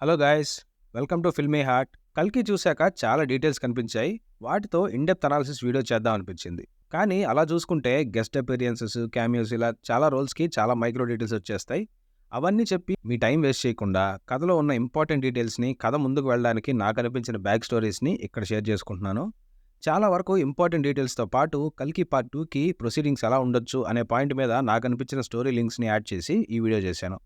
Hello guys, welcome to filmy heart. కల్కి చూశాక చాలా డీటెయిల్స్ కనిపించాయి. వాటితో ఇన్‌డెప్త్ అనాలిసిస్ వీడియో చేద్దాం అనిపించింది. కానీ అలా చూసుకుంటే గెస్ట్ అపియరెన్సెస్, క్యామియోస్ ఇలా చాలా రోల్స్‌కి చాలా మైక్రో డీటెయిల్స్ వచ్చేస్తాయి. అవన్నీ చెప్పి మీ టైం వేస్ట్ చేయకుండా కథలో ఉన్న ఇంపార్టెంట్ డీటెయిల్స్‌ని, కథ ముందుకు వెళ్ళడానికి నాకనిపించిన బ్యాక్ స్టోరీస్‌ని ఇక్కడ షేర్ చేసుకుంటున్నాను. చాలా వరకు ఇంపార్టెంట్ డీటెయిల్స్‌తో పాటు కల్కి పార్ట్ 2కి ప్రొసీడింగ్స్ ఎలా ఉండొచ్చు అనే పాయింట్ మీద నాకనిపించిన స్టోరీ లింక్స్‌ని యాడ్ చేసి ఈ వీడియో చేశాను.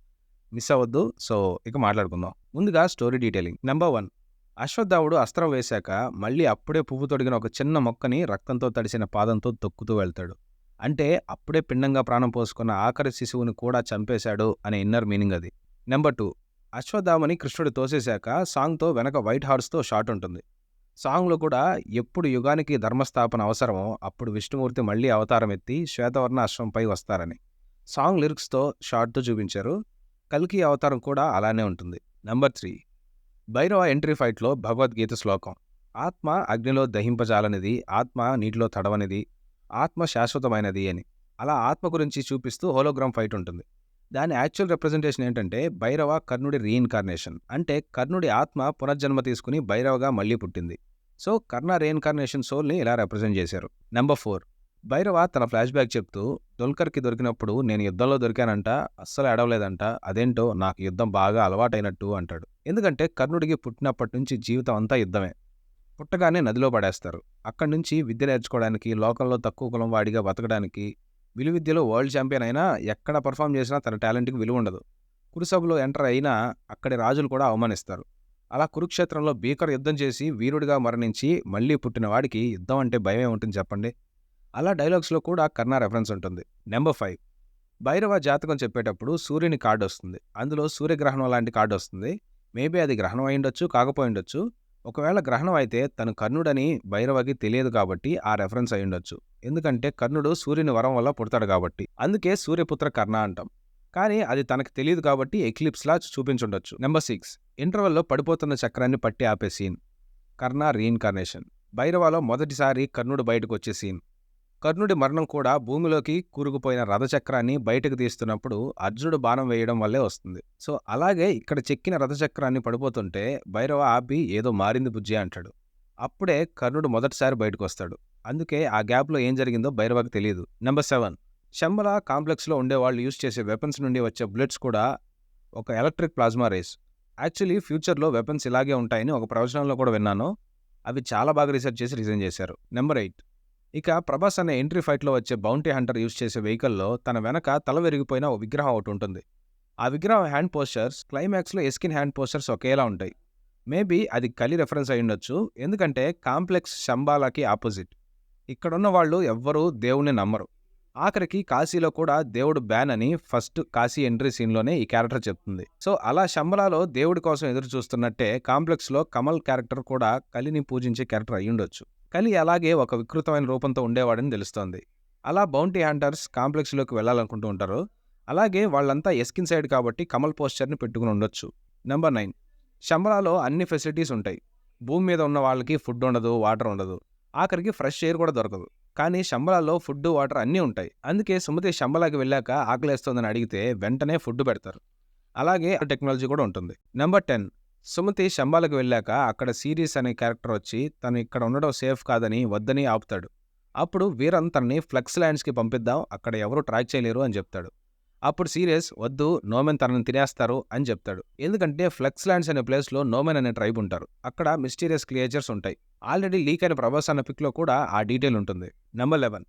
మిస్ అవ్వద్దు. సో, ఇక మాట్లాడుకుందాం. ముందుగా స్టోరీ డీటెయిలింగ్. నంబర్ 1. అశ్వత్థాముడు అస్త్రం వేశాక మళ్ళీ అప్పుడే పువ్వు తొడిగిన ఒక చిన్న మొక్కని రక్తంతో తడిసిన పాదంతో తొక్కుతూ వెళ్తాడు. అంటే అప్పుడే పిండంగా ప్రాణం పోసుకున్న ఆఖరి శిశువుని కూడా చంపేశాడు అనే ఇన్నర్ మీనింగ్ అది. నెంబర్ 2. అశ్వత్థామని కృష్ణుడు తోసేశాక సాంగ్‌తో వెనక వైట్ హార్స్‌తో షాట్ ఉంటుంది. సాంగ్‌లో కూడా ఎప్పుడు యుగానికి ధర్మస్థాపన అవసరమో అప్పుడు విష్ణుమూర్తి మళ్ళీ అవతారం ఎత్తి శ్వేతవర్ణ అశ్వంపై వస్తారని. సాంగ్ లిరిక్స్‌తో షాట్‌తో చూపించారు. కల్కి అవతారం కూడా అలానే ఉంటుంది. నంబర్ 3. భైరవ ఎంట్రీ ఫైట్లో భగవద్గీత శ్లోకం. ఆత్మ అగ్నిలో దహింపజాలనిది, ఆత్మ నీటిలో తడవనిది, ఆత్మ శాశ్వతమైనది అని. అలా ఆత్మ గురించి చూపిస్తూ హోలోగ్రామ్ ఫైట్ ఉంటుంది. దాని యాక్చువల్ రిప్రజెంటేషన్ ఏంటంటే భైరవ కర్ణుడి రీఇన్కార్నేషన్. అంటే కర్ణుడి ఆత్మ పునర్జన్మ తీసుకుని భైరవగా మళ్ళీ పుట్టింది. సో కర్ణ రీఇన్కార్నేషన్ సోల్ని ఇలా రిప్రజెంట్ చేశారు. నంబర్ 4. భైరవ తన ఫ్లాష్ బ్యాక్ చెప్తూ దుల్కర్కి దొరికినప్పుడు నేను యుద్ధంలో దొరికానంట, అస్సలు ఏడవలేదంట, అదేంటో నాకు యుద్ధం బాగా అలవాటైనట్టు అంటాడు. ఎందుకంటే కర్ణుడికి పుట్టినప్పటి నుంచి జీవితం అంతా యుద్ధమే. పుట్టగానే నదిలో పడేస్తారు. అక్కడి నుంచి విద్య నేర్చుకోవడానికి, లోకంలో తక్కువ కులం వాడిగా బతకడానికి, విలువిద్యలో వరల్డ్ ఛాంపియన్ అయినా ఎక్కడ పర్ఫామ్ చేసినా తన టాలెంట్కి విలువ ఉండదు. కురుసభలో ఎంటర్ అయినా అక్కడి రాజులు కూడా అవమానిస్తారు. అలా కురుక్షేత్రంలో భీకర యుద్ధం చేసి వీరుడిగా మరణించి మళ్ళీ పుట్టిన వాడికి యుద్ధం అంటే భయమే ఉంటుంది చెప్పండి. అలా డైలాగ్స్లో కూడా కర్ణ రెఫరెన్స్ ఉంటుంది. నెంబర్ 5. భైరవ జాతకం చెప్పేటప్పుడు సూర్యుని కార్డు వస్తుంది. అందులో సూర్యగ్రహణం లాంటి కార్డు వస్తుంది. మేబీ అది గ్రహణం అయ్యుండొచ్చు, కాకపోయిండొచ్చు. ఒకవేళ గ్రహణం అయితే తను కర్ణుడని భైరవకి తెలియదు కాబట్టి ఆ రెఫరెన్స్ అయ్యుండొచ్చు. ఎందుకంటే కర్ణుడు సూర్యుని వరం వల్ల పుడతాడు కాబట్టి. అందుకే సూర్యపుత్ర కర్ణ అంటాం. కానీ అది తనకు తెలియదు కాబట్టి ఎక్లిప్స్లా చూపించుండొచ్చు. నెంబర్ 6. ఇంటర్వెల్లో పడిపోతున్న చక్రాన్ని పట్టి ఆపే సీన్. కర్ణ రీఇన్కార్నేషన్. భైరవలో మొదటిసారి కర్ణుడు బయటకు వచ్చే సీన్. కర్ణుడి మరణం కూడా భూమిలోకి కూరుకుపోయిన రథచక్రాన్ని బయటకు తీస్తున్నప్పుడు అర్జునుడు బాణం వేయడం వల్లే వస్తుంది. సో అలాగే ఇక్కడ చెక్కిన రథచక్రాన్ని పడిపోతుంటే భైరవ ఆపి ఏదో మారింది బుజ్జి అంటాడు. అప్పుడే కర్ణుడు మొదటిసారి బయటకు వస్తాడు. అందుకే ఆ గ్యాప్లో ఏం జరిగిందో భైరవకు తెలియదు. నెంబర్ 7. శంబల కాంప్లెక్స్లో ఉండేవాళ్ళు యూజ్ చేసే వెపన్స్ నుండి వచ్చే బుల్లెట్స్ కూడా ఒక ఎలక్ట్రిక్ ప్లాస్మా రేస్. యాక్చువల్లీ ఫ్యూచర్లో వెపన్స్ ఇలాగే ఉంటాయని ఒక ప్రవచనంలో కూడా విన్నాను. అవి చాలా బాగా రీసెర్చ్ చేసి డిజైన్ చేశారు. నెంబర్ 8. ఇక ప్రభాస్ అనే ఎంట్రీ ఫైట్లో వచ్చే బౌంటీ హంటర్ యూజ్ చేసే వెహికల్లో తన వెనక తల విరిగిపోయిన ఓ విగ్రహం ఒకటి ఉంటుంది. ఆ విగ్రహం హ్యాండ్ పోస్చర్స్ క్లైమాక్స్లో ఎస్కిన్ హ్యాండ్ పోస్చర్స్ ఒకేలా ఉంటాయి. మేబీ అది కలి రెఫరెన్స్ అయి ఉండొచ్చు. ఎందుకంటే కాంప్లెక్స్ శంబాలాకి ఆపోజిట్. ఇక్కడున్న వాళ్ళు ఎవ్వరూ దేవుణ్ణి నమ్మరు. ఆఖరికి కాశీలో కూడా దేవుడు బ్యాన్ అని ఫస్ట్ కాశీ ఎంట్రీ సీన్లోనే ఈ క్యారెక్టర్ చెప్తుంది. సో అలా శంబలాలో దేవుడి కోసం ఎదురు చూస్తున్నట్టే కాంప్లెక్స్లో కమల్ క్యారెక్టర్ కూడా కలిని పూజించే క్యారెక్టర్ అయ్యుండొచ్చు. కలి అలాగే ఒక వికృతమైన రూపంతో ఉండేవాడని తెలుస్తోంది. అలా బౌంటీ హంటర్స్ కాంప్లెక్స్లోకి వెళ్ళాలనుకుంటూ ఉంటారు. అలాగే వాళ్ళంతా ఎస్కిన్ సైడ్ కాబట్టి కమల్ పోస్చర్ని పెట్టుకుని ఉండొచ్చు. నెంబర్ 9. శంబలాలో అన్ని ఫెసిలిటీస్ ఉంటాయి. భూమి మీద ఉన్న వాళ్ళకి ఫుడ్ ఉండదు, వాటర్ ఉండదు. ఆఖరికి ఫ్రెష్ ఎయిర్ కూడా దొరకదు. కానీ శంబలాలో ఫుడ్, వాటర్ అన్నీ ఉంటాయి. అందుకే సుమతి శంబలాకి వెళ్ళాక ఆకలేస్తోందని అడిగితే వెంటనే ఫుడ్ పెడతారు. అలాగే టెక్నాలజీ కూడా ఉంటుంది. నెంబర్ 10. సుమతి శంబాలకు వెళ్ళాక అక్కడ సిరీస్ అనే క్యారెక్టర్ వచ్చి తను ఇక్కడ ఉండడం సేఫ్ కాదని వద్దని ఆపుతాడు. అప్పుడు వీరన్ తనని ఫ్లెక్స్ ల్యాండ్స్కి పంపిద్దాం, అక్కడ ఎవరూ ట్రాక్ చేయలేరు అని చెప్తాడు. అప్పుడు సీరియస్ వద్దు, నోమెన్ తనని తినేస్తారు అని చెప్తాడు. ఎందుకంటే ఫ్లెక్స్ ల్యాండ్స్ అనే ప్లేస్లో నోమెన్ అనే ట్రైబ్ ఉంటారు. అక్కడ మిస్టీరియస్ క్రియేచర్స్ ఉంటాయి. ఆల్రెడీ లీక్ అయిన ప్రభాస్ అన్న పిక్లో కూడా ఆ డీటెయిల్ ఉంటుంది. నెంబర్ 11.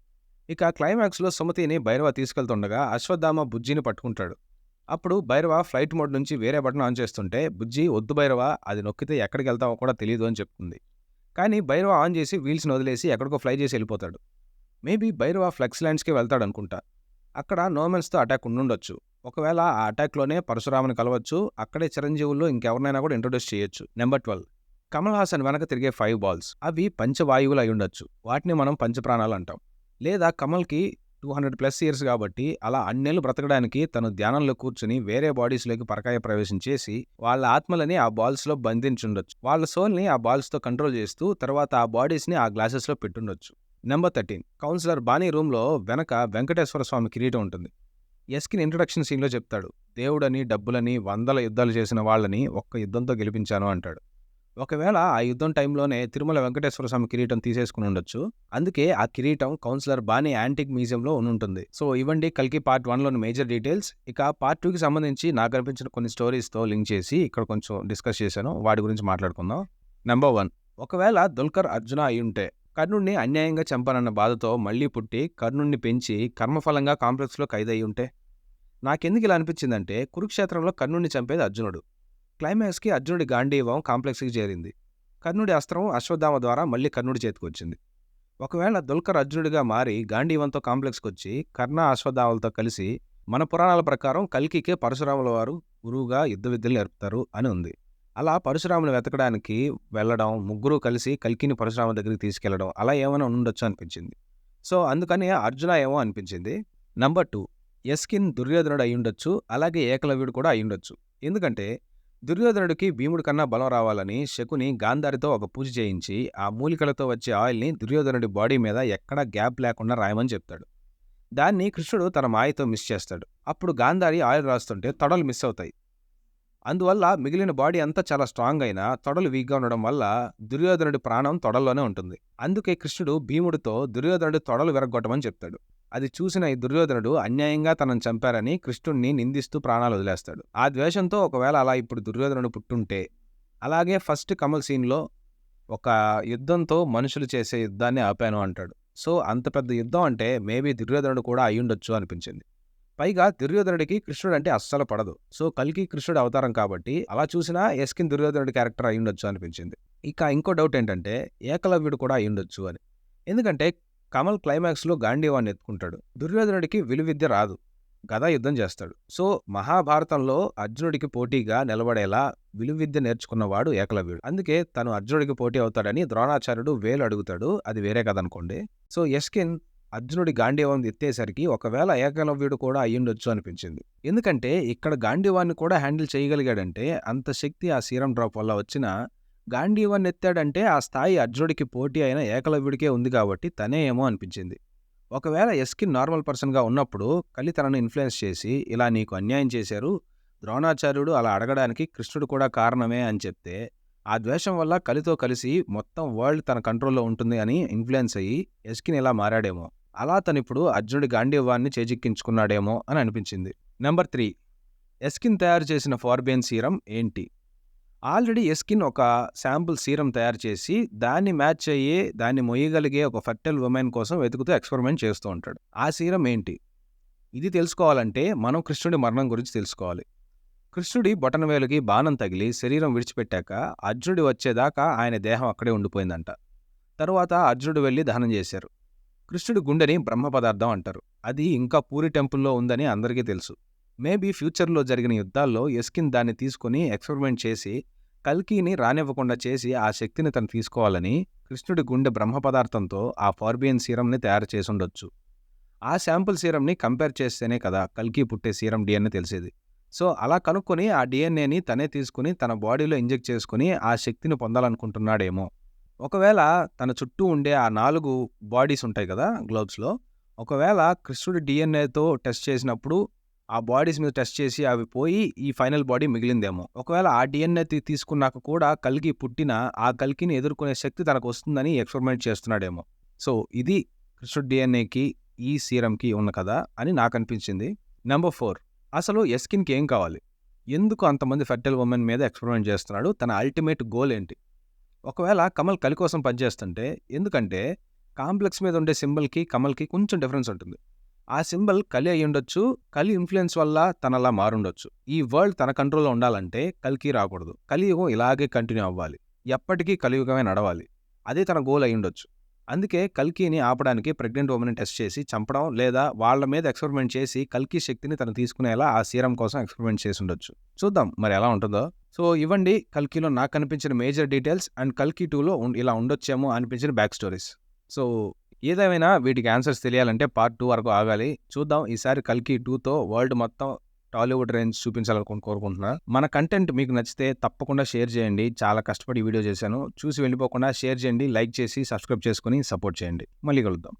ఇక క్లైమాక్స్లో సుమతిని భైరవ తీసుకెళ్తుండగా అశ్వత్థామ బుజ్జిని పట్టుకుంటాడు. అప్పుడు భైరవ ఫ్లైట్ మోడ్ నుంచి వేరే బటన్ ఆన్ చేస్తుంటే బుజ్జి వద్దు భైరవ, అది నొక్కితే ఎక్కడికి వెళ్తామో కూడా తెలియదు అని చెప్తుంది. కానీ భైరవ ఆన్ చేసి వీల్స్ని వదిలేసి ఎక్కడికో ఫ్లై చేసి వెళ్ళిపోతాడు. మేబీ భైరవ ఫ్లెక్స్ ల్యాండ్స్కి వెళ్తాడు అనుకుంటా. అక్కడ నోమెన్స్తో అటాక్ ఉండుండొచ్చు. ఒకవేళ ఆ అటాక్లోనే పరశురాముని కలవచ్చు. అక్కడే చిరంజీవుల్లో ఇంకెవరినైనా కూడా ఇంట్రొడ్యూస్ చేయొచ్చు. నెంబర్ 12. కమల్ హాసన్ వెనక తిరిగే 5 బాల్స్. అవి పంచవాయువులు అయి ఉండొచ్చు. వాటిని మనం పంచప్రాణాలు అంటాం. లేదా కమల్కి 200+ ఇయర్స్ కాబట్టి అలా అన్నేళ్ళు బ్రతకడానికి తను ధ్యానంలో కూర్చుని వేరే బాడీస్లోకి పరకాయ ప్రవేశం చేసి వాళ్ళ ఆత్మలని ఆ బాల్స్లో బంధించుండొచ్చు. వాళ్ళ సోల్ని ఆ బాల్స్తో కంట్రోల్ చేస్తూ తర్వాత ఆ బాడీస్ని ఆ గ్లాసెస్లో పెట్టుండొచ్చు. నెంబర్ 13. కౌన్సిలర్ బానీ రూమ్లో వెనక వెంకటేశ్వర స్వామి కిరీటం ఉంటుంది. ఎస్కిన్ ఇంట్రడక్షన్ సీన్‌లో చెప్తాడు. దేవుడని, డబ్బులని, వందల యుద్ధాలు చేసిన వాళ్ళని ఒక్క యుద్ధంతో గెలిపించాను అంటాడు. ఒకవేళ ఆ యుద్ధం టైంలోనే తిరుమల వెంకటేశ్వర స్వామి కిరీటం తీసేసుకుని ఉండొచ్చు. అందుకే ఆ కిరీటం కౌన్సిలర్ బానీ యాంటిక్ మ్యూజియంలో ఉండుంటుంది. సో ఇవండి కల్కి పార్ట్ 1లోని మేజర్ డీటెయిల్స్. ఇక పార్ట్ 2కి సంబంధించి నాకు అనిపించిన కొన్ని స్టోరీస్‌తో లింక్ చేసి ఇక్కడ కొంచెం డిస్కస్ చేశాను. వాటి గురించి మాట్లాడుకుందాం. నంబర్ 1, ఒకవేళ దుల్కర్ అర్జున అయ్యుంటే కర్ణుడిని అన్యాయంగా చంపానన్న బాధతో మళ్లీ పుట్టి కర్ణుడిని పెంచి కర్మఫలంగా కాంప్లెక్స్‌లో ఖైదయ్యుంటే? నాకెందుకు ఇలా అనిపించిందంటే కురుక్షేత్రంలో కర్ణుడిని చంపేది అర్జునుడు. క్లైమాక్స్‌కి అర్జునుడి గాంధీవం కాంప్లెక్స్‌కి చేరింది. కర్ణుడి అస్త్రం అశ్వత్థామ ద్వారా మళ్లీ కర్ణుడి చేతికొచ్చింది. ఒకవేళ దుల్కర్ అర్జునుడిగా మారి గాంధీవంతో కాంప్లెక్స్‌కొచ్చి కర్ణ అశ్వత్థామలతో కలిసి మన పురాణాల ప్రకారం కల్కికే పరశురాముల వారు గురువుగా యుద్ధ విద్యలు నేర్పుతారు అని ఉంది. అలా పరశురాముని వెతకడానికి వెళ్ళడం, ముగ్గురు కలిసి కల్కిని పరశురాముడి దగ్గరికి తీసుకెళ్లడం అలా ఏమైనా ఉండొచ్చు అనిపించింది. సో అందుకని అర్జున ఏమో అనిపించింది. నంబర్ 2, ఎస్కిన్ దుర్యోధనుడు అయ్యుండొచ్చు, అలాగే ఏకలవ్యుడు కూడా అయ్యుండొచ్చు. ఎందుకంటే దుర్యోధనుడికి భీముడి కన్నా బలం రావాలని శకుని గాంధారితో ఒక పూజ చేయించి ఆ మూలికలతో వచ్చే ఆయిల్ని దుర్యోధనుడి బాడీ మీద ఎక్కడా గ్యాప్ లేకుండా రాయమని చెప్తాడు. దాన్ని కృష్ణుడు తన మాయతో మిస్ చేస్తాడు. అప్పుడు గాంధారి ఆయిల్ రాస్తుంటే తొడలు మిస్ అవుతాయి. అందువల్ల మిగిలిన బాడీ అంతా చాలా స్ట్రాంగ్ అయినా తొడలు వీక్గా ఉండడం వల్ల దుర్యోధనుడి ప్రాణం తొడల్లోనే ఉంటుంది. అందుకే కృష్ణుడు భీముడితో దుర్యోధనుడి తొడలు విరగ్గొట్టమని చెప్తాడు. అది చూసిన ఈ దుర్యోధనుడు అన్యాయంగా తనను చంపారని కృష్ణుడిని నిందిస్తూ ప్రాణాలు వదిలేస్తాడు. ఆ ద్వేషంతో ఒకవేళ అలా ఇప్పుడు దుర్యోధనుడు పుట్టుంటే, అలాగే ఫస్ట్ కమల్ సీన్లో ఒక యుద్ధంతో మనుషులు చేసే యుద్ధాన్ని ఆపాను అంటాడు. సో అంత పెద్ద యుద్ధం అంటే మేబీ దుర్యోధనుడు కూడా అయ్యుండొచ్చు అనిపించింది. పైగా దుర్యోధనుడికి కృష్ణుడు అంటే అస్సలు పడదు. సో కల్కి కృష్ణుడు అవతారం కాబట్టి అలా చూసినా ఎస్కిన్ దుర్యోధనుడి క్యారెక్టర్ అయ్యుండొచ్చు అనిపించింది. ఇక ఇంకో డౌట్ ఏంటంటే ఏకలవ్యుడు కూడా అయ్యుండొచ్చు అని. ఎందుకంటే కమల్ క్లైమాక్స్లో గాంధీవాన్ని ఎత్తుకుంటాడు. దుర్యోధనుడికి విలువిద్య రాదు, గదా యుద్ధం చేస్తాడు. సో మహాభారతంలో అర్జునుడికి పోటీగా నిలబడేలా విలువిద్య నేర్చుకున్నవాడు ఏకలవ్యుడు. అందుకే తను అర్జునుడికి పోటీ అవుతాడని ద్రోణాచార్యుడు వేలు అడుగుతాడు. అది వేరే కథ అనుకోండి. సో ఎస్కిన్ అర్జునుడి గాంధీవం ఎత్తేసరికి ఒకవేళ ఏకలవ్యుడు కూడా అయ్యుండొచ్చు అనిపించింది. ఎందుకంటే ఇక్కడ గాంధీవాన్ని కూడా హ్యాండిల్ చేయగలిగాడంటే అంత శక్తి ఆ సీరం డ్రాప్ వల్ల వచ్చిన గాంధీవాన్ని ఎత్తాడంటే ఆ స్థాయి అర్జునుడికి పోటీ అయిన ఏకలవ్యుడికే ఉంది కాబట్టి తనే ఏమో అనిపించింది. ఒకవేళ ఎస్కిన్ నార్మల్ పర్సన్గా ఉన్నప్పుడు కలి తనను ఇన్ఫ్లుయెన్స్ చేసి ఇలా నీకు అన్యాయం చేశారు, ద్రోణాచార్యుడు అలా అడగడానికి కృష్ణుడు కూడా కారణమే అని చెప్తే ఆ ద్వేషం వల్ల కలితో కలిసి మొత్తం వరల్డ్ తన కంట్రోల్లో ఉంటుంది అని ఇన్ఫ్లుయెన్స్ అయ్యి ఎస్కిన్ ఇలా మారాడేమో. అలా తనిప్పుడు అర్జునుడి గాంధీవాన్ని చేజిక్కించుకున్నాడేమో అని అనిపించింది. నెంబర్ 3, ఎస్కిన్ తయారు చేసిన ఫార్బియన్ సీరం ఏంటి? ఆల్రెడీ ఎస్కిన్ ఒక శాంపుల్ సీరం తయారు చేసి దాన్ని మ్యాచ్ అయ్యే, దాన్ని మొయ్యగలిగే ఒక ఫర్టైల్ ఉమెన్ కోసం వెతుకుతూ ఎక్స్పెరిమెంట్ చేస్తూ ఉంటాడు. ఆ సీరం ఏంటి? ఇది తెలుసుకోవాలంటే మనం కృష్ణుడి మరణం గురించి తెలుసుకోవాలి. కృష్ణుడి బొటనవేలుకి బాణం తగిలి శరీరం విడిచిపెట్టాక అర్జునుడి వచ్చేదాకా ఆయన దేహం అక్కడే ఉండిపోయిందంట. తరువాత అర్జునుడు వెళ్లి దహనం చేశారు. కృష్ణుడి గుండెని బ్రహ్మ పదార్థం అంటారు. అది ఇంకా పూరి టెంపుల్లో ఉందని అందరికీ తెలుసు. మేబీ ఫ్యూచర్లో జరిగిన యుద్ధాల్లో ఎస్కిన్ దాన్ని తీసుకుని ఎక్స్పెరిమెంట్ చేసి కల్కిని రానివ్వకుండా చేసి ఆ శక్తిని తను తీసుకోవాలని కృష్ణుడి గుండె బ్రహ్మ పదార్థంతో ఆ ఫార్బియన్ సీరంని తయారు చేసి ఉండొచ్చు. ఆ శాంపుల్ సీరంని కంపేర్ చేస్తేనే కదా కల్కి పుట్టే సీరం డిఎన్ఏ తెలిసేది. సో అలా కనుక్కొని ఆ డిఎన్ఏని తనే తీసుకుని తన బాడీలో ఇంజెక్ట్ చేసుకుని ఆ శక్తిని పొందాలనుకుంటున్నాడేమో. ఒకవేళ తన చుట్టూ ఉండే ఆ 4 బాడీస్ ఉంటాయి కదా గ్లోబ్స్లో, ఒకవేళ కృష్ణుడి డిఎన్ఏతో టెస్ట్ చేసినప్పుడు ఆ బాడీస్ మీద టెస్ట్ చేసి అవి పోయి ఈ ఫైనల్ బాడీ మిగిలిందేమో. ఒకవేళ ఆ డిఎన్ఏ తీసుకున్నాక కూడా కల్కి పుట్టిన ఆ కల్కిని ఎదుర్కొనే శక్తి తనకు వస్తుందని ఎక్స్పెరిమెంట్ చేస్తున్నాడేమో. సో ఇది కృష్ణుడి డిఎన్ఏకి ఈ సీరంకి ఉన్న కదా అని నాకు అనిపించింది. నెంబర్ 4, అసలు ఎస్కిన్కి ఏం కావాలి? ఎందుకు అంతమంది ఫెర్టైల్ ఉమెన్ మీద ఎక్స్పెరిమెంట్ చేస్తున్నాడు? తన అల్టిమేట్ గోల్ ఏంటి? ఒకవేళ కమల్ కలి కోసం పనిచేస్తుంటే, ఎందుకంటే కాంప్లెక్స్ మీద ఉండే సింబల్కి కమల్కి కొంచెం డిఫరెన్స్ ఉంటుంది. ఆ సింబల్ కలి అయ్యుండొచ్చు, కలి ఇన్ఫ్లుయెన్స్ వల్ల తనలా మారుండొచ్చు. ఈ వరల్డ్ తన కంట్రోల్లో ఉండాలంటే కల్కి రాకూడదు. కలియుగం ఇలాగే కంటిన్యూ అవ్వాలి, ఎప్పటికీ కలియుగమే నడవాలి. అదే తన గోల్ అయ్యుండొచ్చు. అందుకే కల్కిని ఆపడానికి ప్రెగ్నెంట్ ఉమెన్ టెస్ట్ చేసి చంపడం లేదా వాళ్ళ మీద ఎక్స్పెరిమెంట్ చేసి కల్కి శక్తిని తను తీసుకునేలా ఆ సీరం కోసం ఎక్స్పెరిమెంట్ చేసి ఉండొచ్చు. చూద్దాం మరి ఎలా ఉంటుందో. సో ఇవ్వండి కల్కిలో నాకు కనిపించిన మేజర్ డీటెయిల్స్ అండ్ కల్కి 2లో ఇలా ఉండొచ్చేమో అనిపించిన బ్యాక్ స్టోరీస్. సో ఏదేమైనా వీటికి ఆన్సర్స్ తెలియాలంటే పార్ట్ 2 వరకు ఆగాలి. చూద్దాం ఈసారి కల్కి 2తో వరల్డ్ మొత్తం టాలీవుడ్ రేంజ్ చూపించాలని కోరుకుంటున్నా. మన కంటెంట్ మీకు నచ్చితే తప్పకుండా షేర్ చేయండి. చాలా కష్టపడి వీడియో చేశాను. చూసి వెళ్ళిపోకుండా షేర్ చేయండి, లైక్ చేసి సబ్స్క్రైబ్ చేసుకుని సపోర్ట్ చేయండి. మళ్ళీ కలుద్దాం.